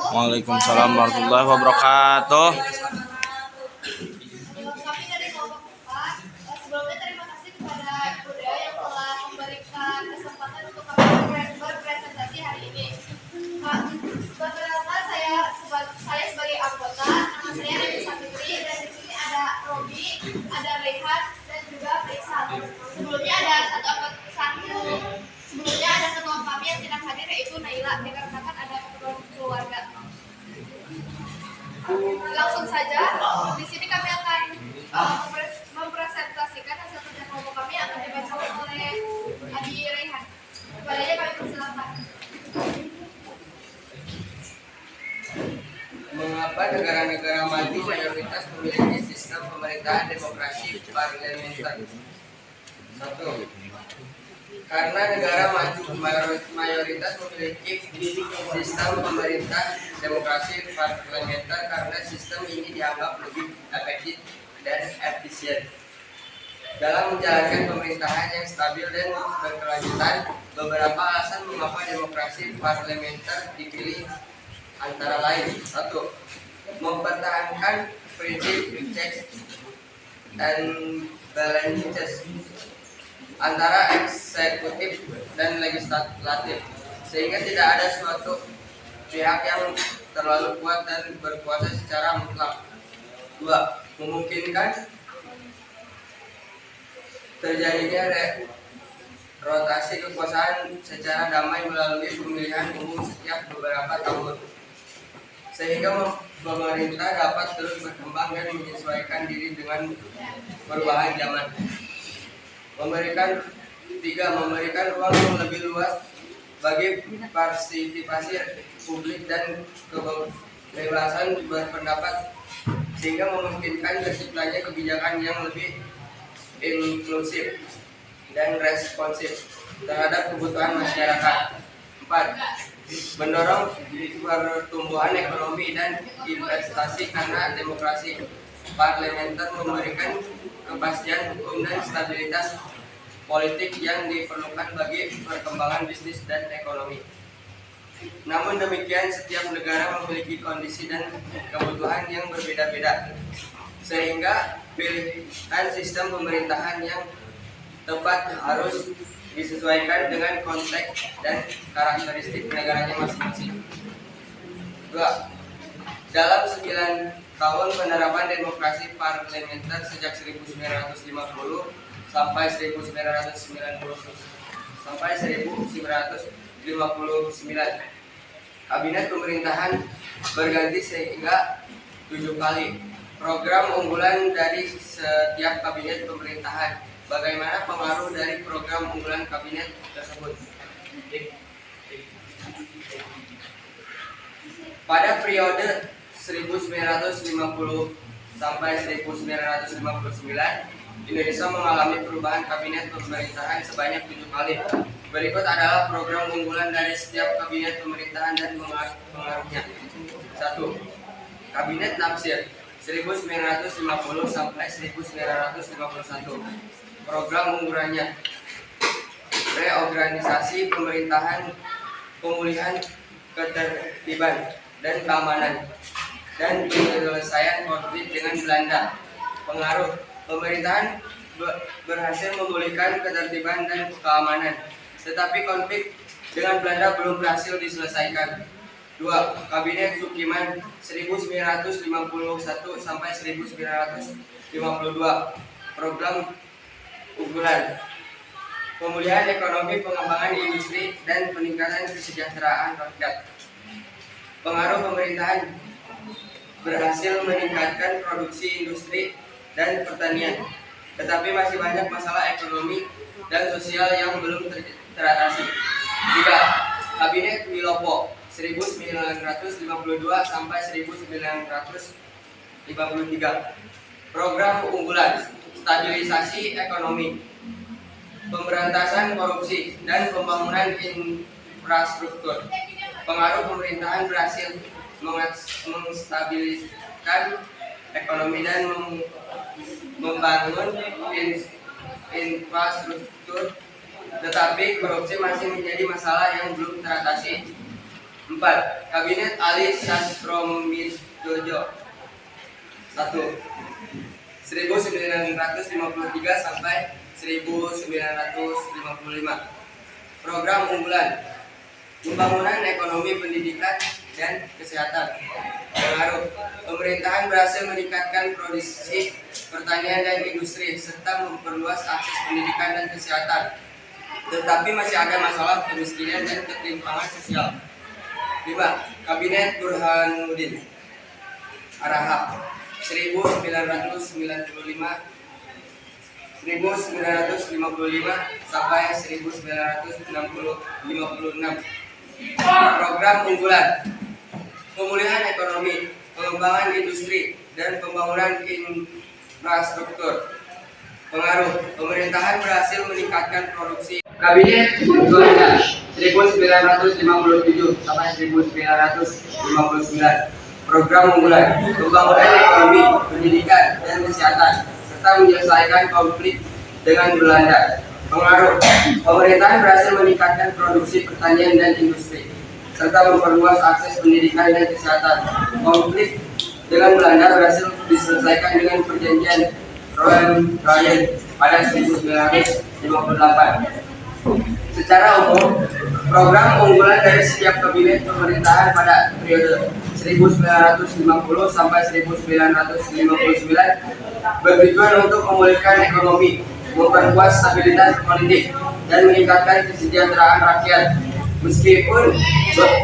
Waalaikumsalam warahmatullahi wabarakatuh. Kami dari kelompok 4, sebelumnya terima kasih kepada Buddha yang telah memberikan kesempatan untuk kami berpresentasi hari ini. Perkenalkan saya sebagai anggota, nama saya Edi Sapitri, dan di sini ada Robi, ada Rehan, dan juga Faisal. Sebelumnya ada ketua kami yang tidak hadir, yaitu Naila, dikarenakan ada keperluan keluarga. Langsung saja, di sini kami akan mempresentasikan hasil kerja kelompok kami yang akan dibaca oleh Adi Rehan. Kepadanya kami persilakan. Mengapa negara-negara maju mayoritas memiliki sistem pemerintahan demokrasi parlementer? 1. Karena negara maju mayoritas memiliki sistem pemerintah demokrasi parlementer karena sistem ini dianggap lebih efektif dan efisien dalam menjalankan pemerintahan yang stabil dan berkelanjutan. Beberapa alasan mengapa demokrasi parlementer dipilih antara lain: 1. Mempertahankan prinsip checks and balances antara eksekutif dan legislatif, sehingga tidak ada suatu pihak yang terlalu kuat dan berkuasa secara mutlak. 2. Memungkinkan terjadinya rotasi kekuasaan secara damai melalui pemilihan umum setiap beberapa tahun, sehingga pemerintah dapat terus berkembang dan menyesuaikan diri dengan perubahan zaman. 3. Memberikan ruang yang lebih luas bagi partisipasi publik dan kebebasan berpendapat, sehingga memungkinkan terciptanya kebijakan yang lebih inklusif dan responsif terhadap kebutuhan masyarakat. 4. Mendorong pertumbuhan ekonomi dan investasi karena demokrasi parlementer memberikan kepastian hukum dan stabilitas politik yang diperlukan bagi perkembangan bisnis dan ekonomi. Namun demikian, setiap negara memiliki kondisi dan kebutuhan yang berbeda-beda, sehingga pilihan sistem pemerintahan yang tepat harus disesuaikan dengan konteks dan karakteristik negaranya masing-masing. 2. Dalam 9 tahun penerapan demokrasi parlementer sejak 1950 sampai 1959, kabinet pemerintahan berganti sehingga 7 kali. Program unggulan dari setiap kabinet pemerintahan. Bagaimana pengaruh dari program unggulan kabinet tersebut? Pada periode 1950 sampai 1959, Indonesia mengalami perubahan kabinet pemerintahan sebanyak 7 kali. Berikut adalah program unggulan dari setiap kabinet pemerintahan dan pengaruhnya. 1. Kabinet Nafsir 1950 sampai 1951. Program unggulannya: reorganisasi pemerintahan, pemulihan ketertiban dan keamanan, dan penyelesaian konflik dengan Belanda. Pengaruh: pemerintahan berhasil memulihkan ketertiban dan keamanan, tetapi konflik dengan Belanda belum berhasil diselesaikan. 2. Kabinet Sukiman 1951 sampai 1952. Program unggulan: pemulihan ekonomi, pengembangan industri, dan peningkatan kesejahteraan rakyat. Pengaruh: pemerintahan berhasil meningkatkan produksi industri dan pertanian, tetapi masih banyak masalah ekonomi dan sosial yang belum teratasi. 3. Kabinet Wilopo 1952 sampai 1953. Program unggulan: stabilisasi ekonomi, pemberantasan korupsi, dan pembangunan infrastruktur. Pengaruh: pemerintahan berhasil menstabiliskan ekonomi dan membangun infrastruktur, tetapi korupsi masih menjadi masalah yang belum teratasi. 4. Kabinet Ali Sastromijojo 1. 1953 sampai 1955. Program unggulan pembangunan ekonomi, pendidikan, dan kesehatan. Pengaruh pemerintahan berhasil meningkatkan produksi pertanian dan industri serta memperluas akses pendidikan dan kesehatan. Tetapi masih ada masalah kemiskinan dan ketimpangan sosial. 5. Kabinet Burhanuddin Arahap 1955 sampai 1956. Program unggulan pemulihan ekonomi, pengembangan industri, dan pembangunan infrastruktur. Pengaruh pemerintahan berhasil meningkatkan produksi. Kabinet Juanda 1957 sampai 1959. Program unggulan pembangunan ekonomi, pendidikan, dan kesehatan serta menyelesaikan konflik dengan Belanda. Pengaruh pemerintahan berhasil meningkatkan produksi pertanian dan industri serta memperluas akses pendidikan dan kesehatan. Konflik dengan Belanda berhasil diselesaikan dengan perjanjian Royan pada 1958. Secara umum, program unggulan dari setiap kabinet pemerintahan pada periode 1950 sampai 1959 bertujuan untuk memulihkan ekonomi, memperkuat stabilitas politik, dan meningkatkan kesejahteraan rakyat. Meskipun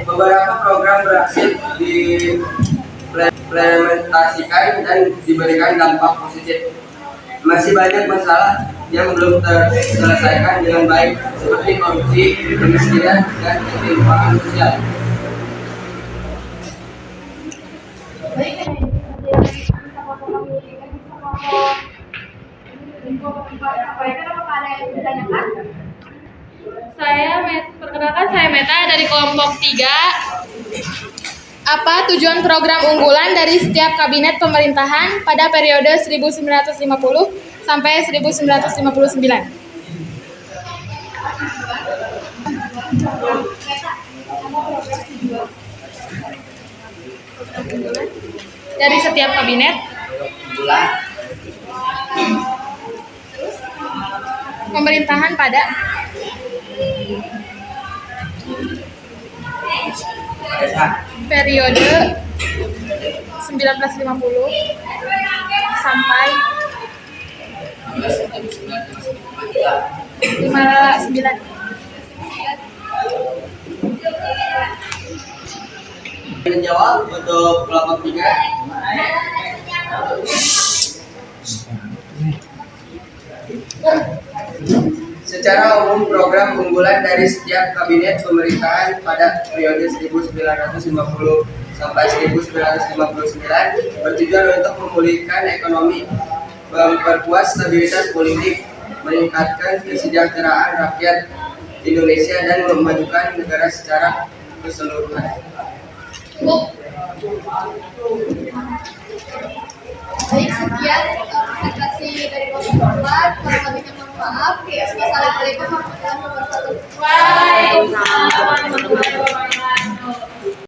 beberapa program berhasil diimplementasikan dan diberikan dampak positif, masih banyak masalah yang belum terselesaikan dengan baik, seperti korupsi, kemiskinan, dan ketimpangan sosial. Baik, sampaikan apakah ada yang ditanyakan? Perkenalkan, saya Meta dari kelompok 3. Apa tujuan program unggulan dari setiap kabinet pemerintahan pada periode 1950 sampai 1959? Dari setiap kabinet pemerintahan pada periode 1950 sampai 59. Menjawab untuk kelompok 3. Secara umum, program unggulan dari setiap kabinet pemerintahan pada periode 1950 sampai 1959 bertujuan untuk memulihkan ekonomi, memperkuat stabilitas politik, meningkatkan kesejahteraan rakyat Indonesia, dan memajukan negara secara keseluruhan. Baik, sekian presentasi dari kelompok 4. Kalau kami mohon maaf. Wassalamualaikum warahmatullahi wabarakatuh. Waalaikumsalam warahmatullahi wabarakatuh.